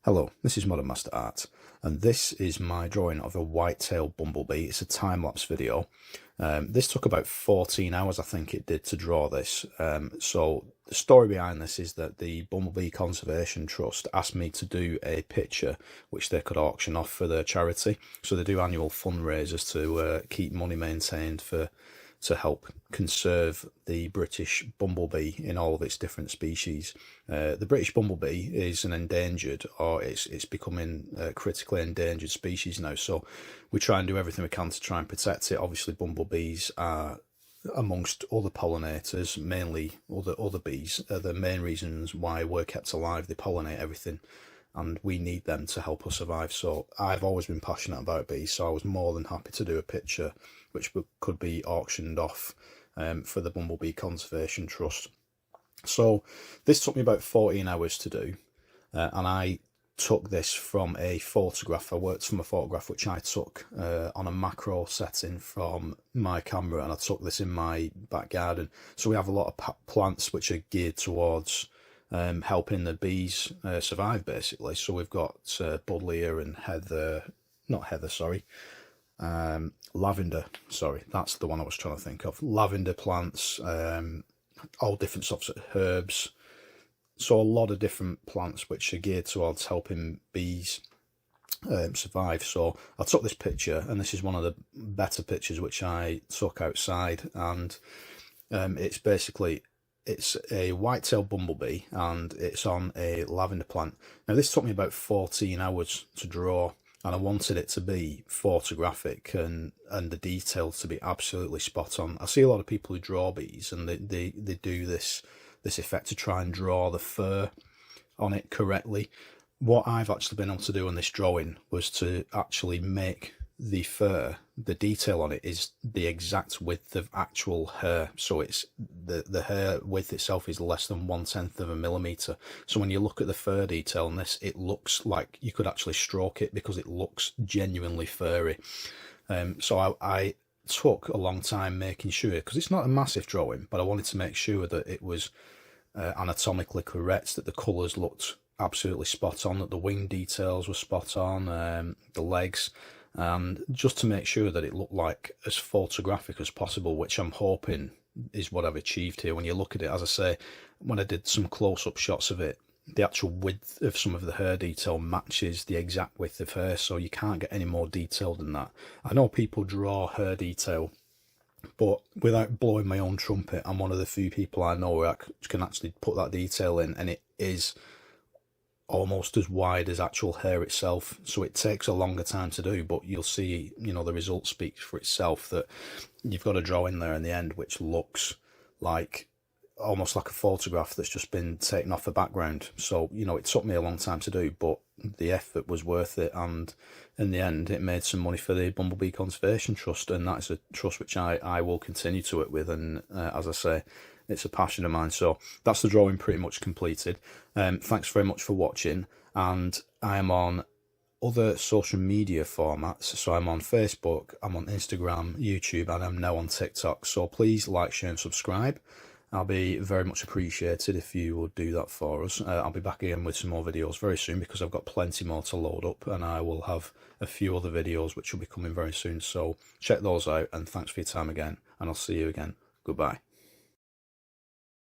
Hello, this is Modern Master Art, and this is my drawing of a white-tailed bumblebee. It's a time-lapse video. This took about 14 hours, I think it did, to draw this. So the story behind this is that the Bumblebee Conservation Trust asked me to do a picture which they could auction off for their charity. So they do annual fundraisers to keep money maintained to help conserve the British bumblebee in all of its different species. The British bumblebee is an endangered, or it's becoming a critically endangered species now, so we try and do everything we can to try and protect it. Obviously bumblebees are, amongst other pollinators, mainly other bees, are the main reasons why we're kept alive. They pollinate everything and we need them to help us survive. So I've always been passionate about bees, so I was more than happy to do a picture which could be auctioned off for the Bumblebee Conservation Trust. So this took me about 14 hours to do, and I took this from a photograph. I worked from a photograph which I took on a macro setting from my camera, and I took this in my back garden. So we have a lot of plants which are geared towards helping the bees survive, basically. So we've got buddleia and lavender, sorry, that's the one I was trying to think of. Lavender plants, all different sorts of herbs. So a lot of different plants which are geared towards helping bees survive. So I took this picture, and this is one of the better pictures which I took outside, and it's a white-tailed bumblebee and it's on a lavender plant. Now this took me about 14 hours to draw, and I wanted it to be photographic and the details to be absolutely spot on. I see a lot of people who draw bees, and they do this effect to try and draw the fur on it correctly. What I've actually been able to do in this drawing was to actually make the fur, the detail on it is the exact width of actual hair. So it's the hair width itself is less than 1/10 of a millimeter. So when you look at the fur detail on this, it looks like you could actually stroke it because it looks genuinely furry. So I took a long time making sure, because it's not a massive drawing, but I wanted to make sure that it was anatomically correct, that the colours looked absolutely spot on, that the wing details were spot on, the legs, and just to make sure that it looked like as photographic as possible, which I'm hoping is what I've achieved here. When you look at it, as I say, when I did some close-up shots of it, the actual width of some of the hair detail matches the exact width of hair, so you can't get any more detailed than that. I know people draw hair detail, but without blowing my own trumpet, I'm one of the few people I know who can actually put that detail in, and it is almost as wide as actual hair itself. So it takes a longer time to do, but you'll see, the result speaks for itself, that you've got a drawing there in the end which looks like almost like a photograph that's just been taken off the background. So it took me a long time to do, but the effort was worth it, and in the end it made some money for the Bumblebee Conservation Trust, and that is a trust which I will continue to work with, and as I say, it's a passion of mine. So that's the drawing pretty much completed. Thanks very much for watching, and I am on other social media formats. So I'm on Facebook, I'm on Instagram, YouTube, and I'm now on TikTok. So please like, share and subscribe. I'll be very much appreciated if you would do that for us. I'll be back again with some more videos very soon, because I've got plenty more to load up, and I will have a few other videos which will be coming very soon. So check those out, and thanks for your time again, and I'll see you again. Goodbye.